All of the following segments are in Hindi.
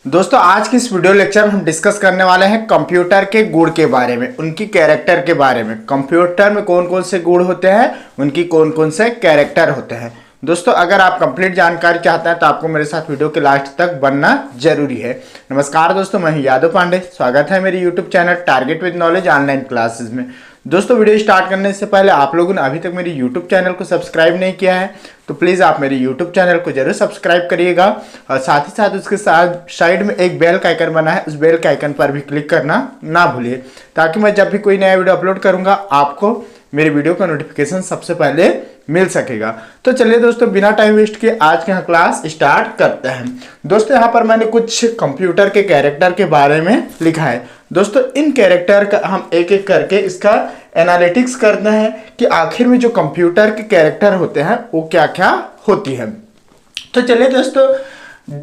दोस्तों आज की इस वीडियो लेक्चर में हम डिस्कस करने वाले हैं कंप्यूटर के गुण के बारे में, उनकी कैरेक्टर के बारे में। कंप्यूटर में कौन कौन से गुण होते हैं, उनकी कौन कौन से कैरेक्टर होते हैं। दोस्तों अगर आप कंप्लीट जानकारी चाहते हैं तो आपको मेरे साथ वीडियो के लास्ट तक बनना जरूरी है। नमस्कार दोस्तों, मैं हूं यादव पांडे। स्वागत है मेरे YouTube channel target with knowledge online classes में। दोस्तों वीडियो स्टार्ट करने से पहले आप लोगों ने अभी तक मेरे यूट्यूब चैनल को सब्सक्राइब नहीं किया है तो प्लीज़ आप मेरे यूट्यूब चैनल को जरूर सब्सक्राइब करिएगा और साथ ही साथ उसके साथ साइड में एक बेल का आइकन बना है, उस बेल के आइकन पर भी क्लिक करना ना भूलिए ताकि मैं जब भी कोई नया वीडियो अपलोड करूंगा आपको मेरे वीडियो का नोटिफिकेशन सबसे पहले मिल सकेगा। तो चलिए दोस्तों बिना टाइम वेस्ट किए आज के यहाँ क्लास स्टार्ट करते हैं। दोस्तों यहाँ पर मैंने कुछ कंप्यूटर के कैरेक्टर के बारे में लिखा है। दोस्तों इन कैरेक्टर का हम एक एक करके इसका एनालिटिक्स करते हैं कि आखिर में जो कंप्यूटर के कैरेक्टर होते हैं वो क्या क्या होती है। तो चलिए दोस्तों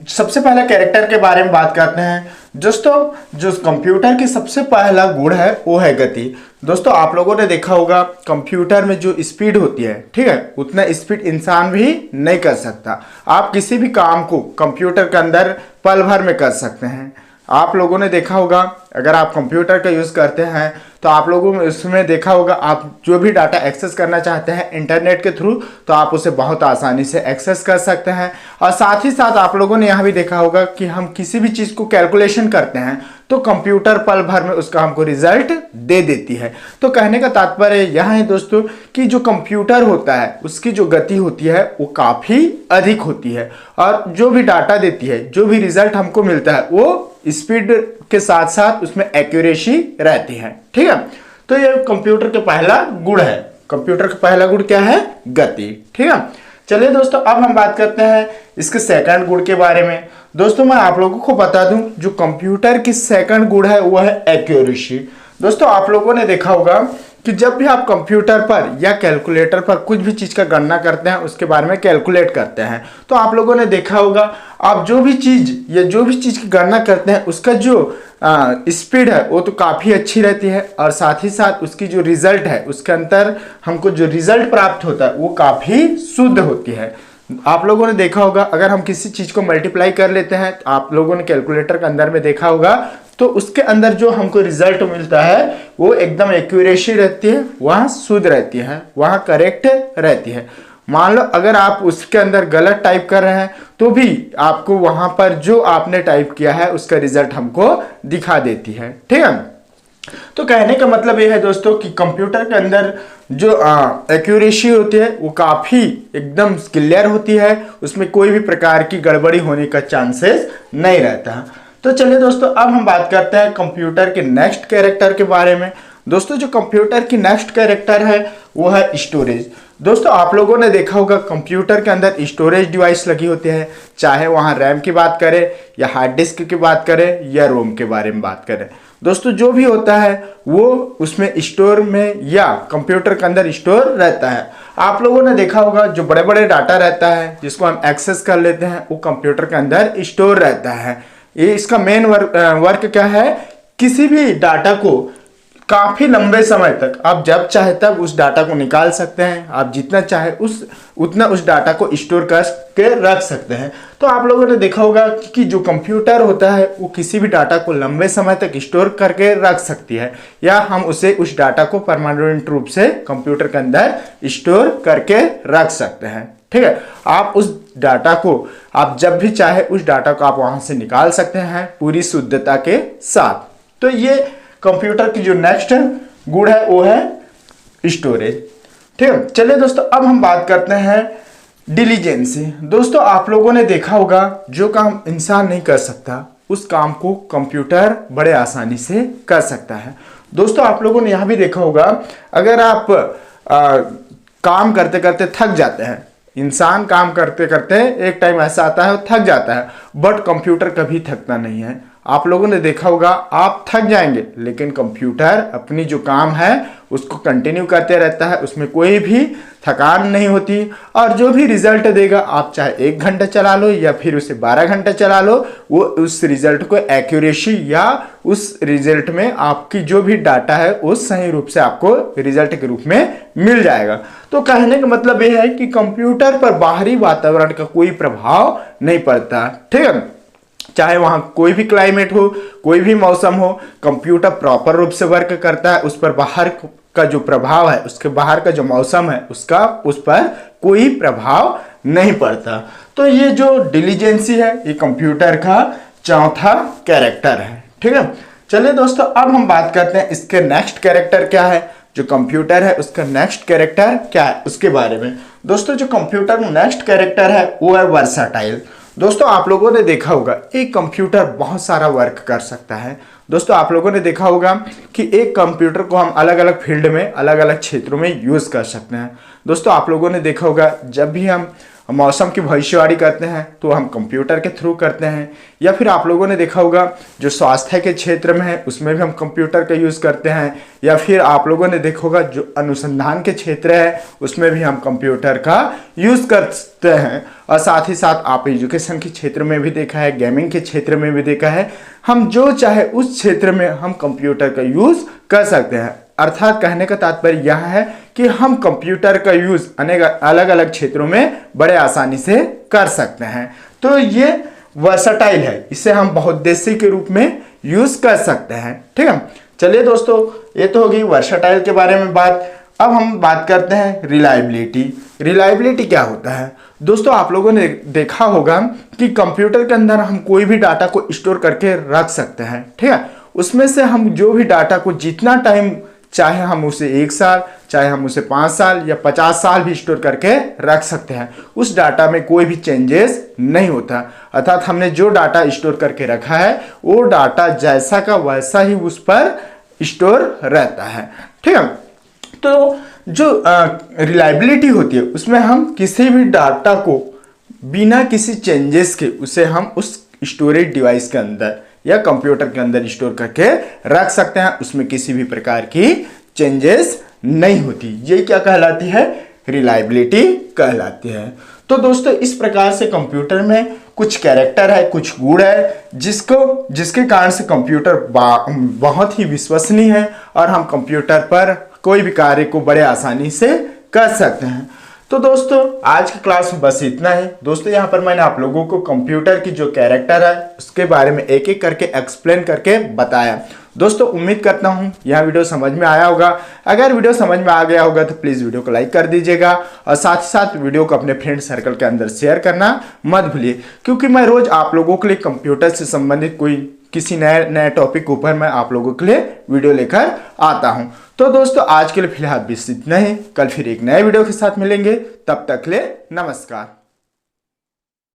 सबसे पहला कैरेक्टर के बारे में बात करते हैं। दोस्तों जो कंप्यूटर की सबसे पहला गुण है वो है गति। दोस्तों आप लोगों ने देखा होगा कंप्यूटर में जो स्पीड होती है, ठीक है, उतना स्पीड इंसान भी नहीं कर सकता। आप किसी भी काम को कंप्यूटर के अंदर पल भर में कर सकते हैं। आप लोगों ने देखा होगा अगर आप कंप्यूटर का यूज़ करते हैं तो आप लोगों ने उसमें देखा होगा आप जो भी डाटा एक्सेस करना चाहते हैं इंटरनेट के थ्रू तो आप उसे बहुत आसानी से एक्सेस कर सकते हैं। और साथ ही साथ आप लोगों ने यहाँ भी देखा होगा कि हम किसी भी चीज़ को कैलकुलेशन करते हैं तो कंप्यूटर पल भर में उसका हमको रिजल्ट दे देती है। तो कहने का तात्पर्य यह है दोस्तों कि जो कंप्यूटर होता है उसकी जो गति होती है वो काफ़ी अधिक होती है और जो भी डाटा देती है, जो भी रिजल्ट हमको मिलता है वो स्पीड के साथ साथ उसमें एक्यूरेसी रहती है। ठीक है, तो ये कंप्यूटर का पहला गुण है। कंप्यूटर का पहला गुण क्या है? गति। ठीक है, चलिए दोस्तों अब हम बात करते हैं इसके सेकंड गुण के बारे में। दोस्तों मैं आप लोगों को बता दूं जो कंप्यूटर की सेकंड गुण है वो है एक्यूरेसी। दोस्तों आप लोगों ने देखा होगा कि जब भी आप कंप्यूटर पर या कैलकुलेटर पर कुछ भी चीज़ का गणना करते हैं उसके बारे में कैलकुलेट करते हैं तो आप लोगों ने देखा होगा आप जो भी चीज़ या जो भी चीज़ की गणना करते हैं उसका जो स्पीड है वो तो काफ़ी अच्छी रहती है और साथ ही साथ उसकी जो रिजल्ट है उसके अंदर हमको जो रिजल्ट प्राप्त होता है वो काफ़ी शुद्ध होती है। आप लोगों ने देखा होगा अगर हम किसी चीज़ को मल्टीप्लाई कर लेते हैं तो आप लोगों ने कैलकुलेटर के अंदर में देखा होगा तो उसके अंदर जो हमको रिजल्ट मिलता है वो एकदम एक्यूरेसी रहती है, वहाँ शुद्ध रहती है, वहाँ करेक्ट रहती है। मान लो अगर आप उसके अंदर गलत टाइप कर रहे हैं तो भी आपको वहाँ पर जो आपने टाइप किया है उसका रिजल्ट हमको दिखा देती है। ठीक है, तो कहने का मतलब ये है दोस्तों कि कंप्यूटर के अंदर जो एक्यूरेसी होती है वो काफ़ी एकदम क्लियर होती है, उसमें कोई भी प्रकार की गड़बड़ी होने का चांसेस नहीं रहता। तो चलिए दोस्तों अब हम बात करते हैं कंप्यूटर के नेक्स्ट कैरेक्टर के बारे में। दोस्तों जो कंप्यूटर की नेक्स्ट कैरेक्टर है वो है स्टोरेज। दोस्तों आप लोगों ने देखा होगा कंप्यूटर के अंदर स्टोरेज डिवाइस लगी होती है, चाहे वहाँ रैम की बात करें या हार्ड डिस्क की बात करें या रोम के बारे में बात करें। दोस्तों जो भी होता है वो उसमें स्टोर में या कंप्यूटर के अंदर स्टोर रहता है। आप लोगों ने देखा होगा जो बड़े बड़े डाटा रहता है जिसको हम एक्सेस कर लेते हैं वो कंप्यूटर के अंदर स्टोर रहता है। ये इसका मेन वर्क क्या है? किसी भी डाटा को काफ़ी लंबे समय तक आप जब चाहे तब उस डाटा को निकाल सकते हैं, आप जितना चाहे उतना उस डाटा को स्टोर करके रख सकते हैं। तो आप लोगों ने देखा होगा कि जो कंप्यूटर होता है वो किसी भी डाटा को लंबे समय तक स्टोर करके रख सकती है या हम उसे उस डाटा को परमानेंट रूप से कंप्यूटर के अंदर स्टोर करके रख सकते हैं। ठीक है, आप उस डाटा को आप जब भी चाहे उस डाटा को आप वहां से निकाल सकते हैं पूरी शुद्धता के साथ। तो ये कंप्यूटर की जो नेक्स्ट गुण है वो है स्टोरेज। ठीक है, चलिए दोस्तों अब हम बात करते हैं डिलीजेंसी। दोस्तों आप लोगों ने देखा होगा जो काम इंसान नहीं कर सकता उस काम को कंप्यूटर बड़े आसानी से कर सकता है। दोस्तों आप लोगों ने यहाँ भी देखा होगा अगर आप काम करते करते थक जाते हैं, इंसान काम करते करते एक टाइम ऐसा आता है वो थक जाता है, बट कंप्यूटर कभी थकता नहीं है। आप लोगों ने देखा होगा आप थक जाएंगे लेकिन कंप्यूटर अपनी जो काम है उसको कंटिन्यू करते रहता है, उसमें कोई भी थकान नहीं होती और जो भी रिजल्ट देगा आप चाहे 1 घंटा चला लो या फिर उसे 12 घंटा चला लो वो उस रिजल्ट को एक्यूरेसी या उस रिजल्ट में आपकी जो भी डाटा है वो सही रूप से आपको रिजल्ट के रूप में मिल जाएगा। तो कहने का मतलब ये है कि कंप्यूटर पर बाहरी वातावरण का कोई प्रभाव नहीं पड़ता। ठीक है, चाहे वहाँ कोई भी क्लाइमेट हो, कोई भी मौसम हो, कंप्यूटर प्रॉपर रूप से वर्क करता है। उस पर बाहर का जो प्रभाव है, उसके बाहर का जो मौसम है, उसका उस पर कोई प्रभाव नहीं पड़ता। तो ये जो डिलीजेंसी है, ये कंप्यूटर का चौथा कैरेक्टर है। ठीक है, चलिए दोस्तों, अब हम बात करते हैं इसके नेक्स्ट कैरेक्टर क्या है। जो कंप्यूटर है उसका नेक्स्ट कैरेक्टर क्या है उसके बारे में। दोस्तों, जो कंप्यूटर में नेक्स्ट कैरेक्टर है वो है वर्साटाइल। दोस्तों, आप लोगों ने देखा होगा एक कंप्यूटर बहुत सारा वर्क कर सकता है। दोस्तों, आप लोगों ने देखा होगा कि एक कंप्यूटर को हम अलग अलग फील्ड में, अलग अलग क्षेत्रों में यूज़ कर सकते हैं। दोस्तों, आप लोगों ने देखा होगा जब भी हम मौसम की भविष्यवाणी करते हैं तो हम कंप्यूटर के थ्रू करते हैं, या फिर आप लोगों ने देखा होगा जो स्वास्थ्य के क्षेत्र में है उसमें भी हम कंप्यूटर का यूज़ करते हैं, या फिर आप लोगों ने देखा होगा जो अनुसंधान के क्षेत्र है उसमें भी हम कंप्यूटर का यूज़ करते हैं। और साथ ही साथ आप एजुकेशन के क्षेत्र में भी देखा है, गेमिंग के क्षेत्र में भी देखा है, हम जो चाहे उस क्षेत्र में हम कंप्यूटर का यूज़ कर सकते हैं। अर्थात कहने का तात्पर्य यह है कि हम कंप्यूटर का यूज़ अनेक अलग अलग क्षेत्रों में बड़े आसानी से कर सकते हैं। तो ये वर्सटाइल है, इसे हम बहुउद्देशीय के रूप में यूज़ कर सकते हैं। ठीक है, चलिए दोस्तों, ये तो होगी वर्सटाइल के बारे में बात। अब हम बात करते हैं रिलायबिलिटी। रिलायबिलिटी क्या होता है? दोस्तों, आप लोगों ने देखा होगा कि कंप्यूटर के अंदर हम कोई भी डाटा को स्टोर करके रख सकते हैं। ठीक है, उसमें से हम जो भी डाटा को जितना टाइम, चाहे हम उसे 1 साल, चाहे हम उसे 5 साल या 50 साल भी स्टोर करके रख सकते हैं, उस डाटा में कोई भी चेंजेस नहीं होता। अर्थात हमने जो डाटा स्टोर करके रखा है वो डाटा जैसा का वैसा ही उस पर स्टोर रहता है। ठीक है, तो जो रिलायबिलिटी होती है उसमें हम किसी भी डाटा को बिना किसी चेंजेस के उसे हम उस स्टोरेज डिवाइस के अंदर या कंप्यूटर के अंदर स्टोर करके रख सकते हैं, उसमें किसी भी प्रकार की चेंजेस नहीं होती। ये क्या कहलाती है? रिलायबिलिटी कहलाती है। तो दोस्तों, इस प्रकार से कंप्यूटर में कुछ कैरेक्टर है, कुछ गुण है जिसके कारण से कंप्यूटर बहुत ही विश्वसनीय है और हम कंप्यूटर पर कोई भी कार्य को बड़े आसानी से कर सकते हैं। तो दोस्तों, आज की क्लास में बस इतना ही। दोस्तों, यहाँ पर मैंने आप लोगों को कंप्यूटर की जो कैरेक्टर है उसके बारे में एक एक करके एक्सप्लेन करके बताया। दोस्तों, उम्मीद करता हूँ यह वीडियो समझ में आया होगा। अगर वीडियो समझ में आ गया होगा तो प्लीज़ वीडियो को लाइक कर दीजिएगा और साथ ही साथ वीडियो को अपने फ्रेंड सर्कल के अंदर शेयर करना मत भूलिए, क्योंकि मैं रोज़ आप लोगों के लिए कंप्यूटर से संबंधित किसी नए टॉपिक ऊपर मैं आप लोगों के लिए वीडियो लेकर आता हूं। तो दोस्तों, आज के लिए फिलहाल बस इतना ही। कल फिर एक नए वीडियो के साथ मिलेंगे, तब तक के लिए नमस्कार।